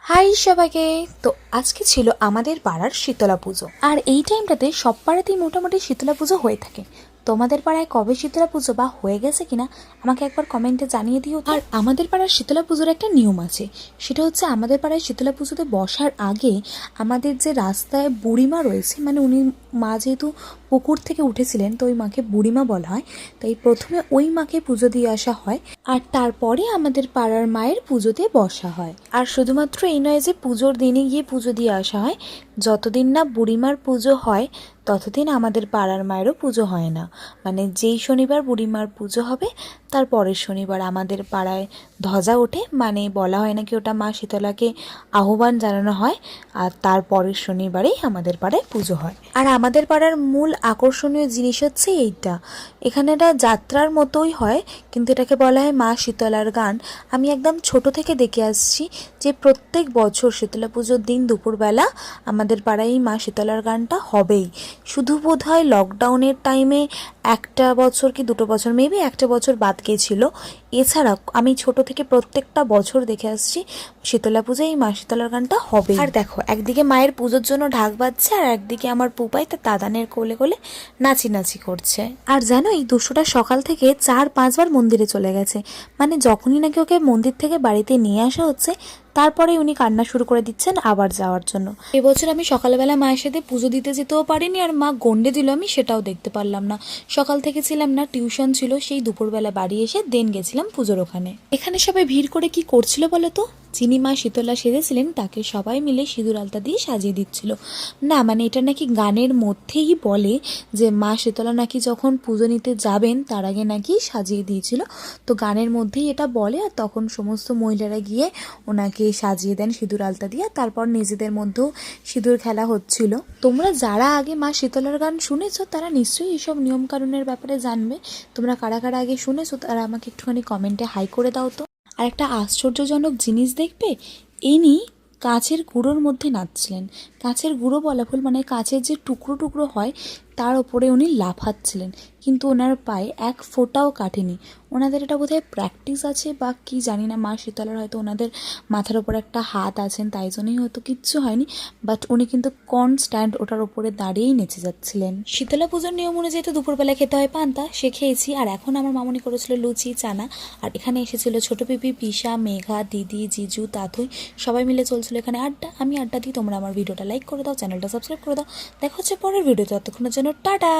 High সবাইকে। তো আজকে ছিল আমাদের পাড়ার শীতলা পুজো, আর এই টাইমটাতে সব পাড়াতেই মোটামুটি শীতলা পুজো হয়ে থাকে। তোমাদের পাড়ায় কবে শীতলা পুজো বা হয়ে গেছে কিনা আমাকে একবার কমেন্টে জানিয়ে দিও। আর আমাদের পাড়ার শীতলা পুজোর একটা নিয়ম আছে, সেটা হচ্ছে আমাদের পাড়ায় শীতলা পুজোতে বসার আগে আমাদের যে রাস্তায় বুড়িমা রয়েছে, মানে উনি মা যেহেতু পুকুর থেকে উঠেছিলেন তো ওই মাকে বুড়িমা বলা হয়, তাই প্রথমে ওই মাকে পুজো দিয়ে আসা হয় আর তারপরে আমাদের পাড়ার মায়ের পুজোতে বসা হয়। আর শুধুমাত্র এই নয় যে পুজোর দিনে গিয়ে পুজো দিয়ে আসা হয়, যতদিন না বুড়িমার পুজো হয় ততদিন আমাদের পাড়ার মায়েরও পুজো হয় না। মানে যেই শনিবার বুড়িমার পুজো হবে তার পরের শনিবার আমাদের পাড়ায় ধ্বজা ওঠে, মানে বলা হয় নাকি ওটা মা শীতলাকে আহ্বান জানানো হয়, আর তার পরের শনিবারেই আমাদের পাড়ায় পুজো হয়। আর আমাদের পাড়ার মূল আকর্ষণীয় জিনিস হচ্ছে এইটা, এখানে একটা যাত্রার মতোই হয়, কিন্তু এটাকে বলা হয় মা শীতলার গান। আমি একদম ছোট থেকে দেখে আসছি যে প্রত্যেক বছর শীতলা পুজোর দিন দুপুরবেলা আমাদের পাড়ায় মা শীতলার গানটা হবেই। শুধু বোধ হয় লকডাউনের টাইমে একটা বছর কি দুটো বছর, মেবি একটা বছর বাদ গিয়েছিল। এছাড়া আমি ছোট থেকে প্রত্যেকটা বছর দেখে আসছি শীতলা পুজোয় এই মা শীতলার গানটা হবে। আর দেখো, একদিকে মায়ের পুজোর জন্য ঢাক বাজছে আর একদিকে আমার পুপাই তার দাদানের কোলে কোলে নাচি করছে। আর জানো, এই দুশোটা সকাল থেকে 4-5 বার মন্দিরে চলে গেছে, মানে যখনই নাকি ওকে মন্দির থেকে বাড়িতে নিয়ে আসা হচ্ছে তারপরে উনি কান্না শুরু করে দিচ্ছেন আবার যাওয়ার জন্য। এবছর আমি সকালবেলা মায়ের সাথে পুজো দিতে যেতেও পারিনি, আর মা গন্ডে দিল আমি সেটাও দেখতে পারলাম না। সকাল থেকে ছিলাম না, টিউশন ছিল, সেই দুপুরবেলা বাড়ি এসে দেন গেছিলাম পুজোর ওখানে। এখানে সবাই ভিড় করে কি করছিল বলো তো? যিনি মা শীতলা সেজেছিলেন তাকে সবাই মিলে সিঁদুর আলতা দিয়ে সাজিয়ে দিচ্ছিল। না মানে এটা নাকি গানের মধ্যেই বলে যে মা শীতলা নাকি যখন পুজো নিতে যাবেন তার আগে নাকি সাজিয়ে দিয়েছিল, তো গানের মধ্যেই এটা বলে। আর তখন সমস্ত মহিলারা গিয়ে ওনাকে সাজিয়ে দেন সিঁদুর আলতা দিয়ে, তারপর নিজেদের মধ্যেও সিঁদুর খেলা হচ্ছিল। তোমরা যারা আগে মা শীতলার গান শুনেছো তারা নিশ্চয়ই এইসব নিয়মকানুনের ব্যাপারে জানবে। তোমরা কারা কারা আগে শুনেছো তারা আমাকে একটুখানি কমেন্টে হাই করে দাও তো। আর একটা আশ্চর্যজনক জিনিস দেখবে, ইনি কাঁচের গুঁড়োর মধ্যে নাচছিলেন। কাঁচের গুঁড়ো বলা ভুল, মানে কাঁচের যে টুকরো টুকরো হয় তার ওপরে উনি লাফাচ্ছিলেন, কিন্তু ওনার পায়ে এক ফোঁটাও কাটেনি। ওনাদের এটা বোধহয় প্র্যাকটিস আছে বা কি জানি না, মা শীতলার হয়তো ওনাদের মাথার ওপর একটা হাত আছেন তাই জন্যই হয়তো কিচ্ছু হয়নি, বাট উনি কিন্তু কনস্ট্যান্ট ওটার ওপরে দাঁড়িয়েই নেচে যাচ্ছিলেন। শীতলা পুজোর নিয়ম অনুযায়ী তো দুপুরবেলা খেতে হয় পান্তা, সে খেয়েছি। আর এখন আমার মামনি করেছিল লুচি চানা, আর এখানে এসেছিল ছোট পিপি, পিসা, মেঘা, দিদি, জিজু, তাথুই, সবাই মিলে চলছিল এখানে আড্ডা। আমি আড্ডা দিই, তোমরা আমার ভিডিওটা লাইক করে দাও, চ্যানেলটা সাবস্ক্রাইব করে দাও। দেখা হচ্ছে পরের ভিডিওতে, ততক্ষণের জন্য টাটা।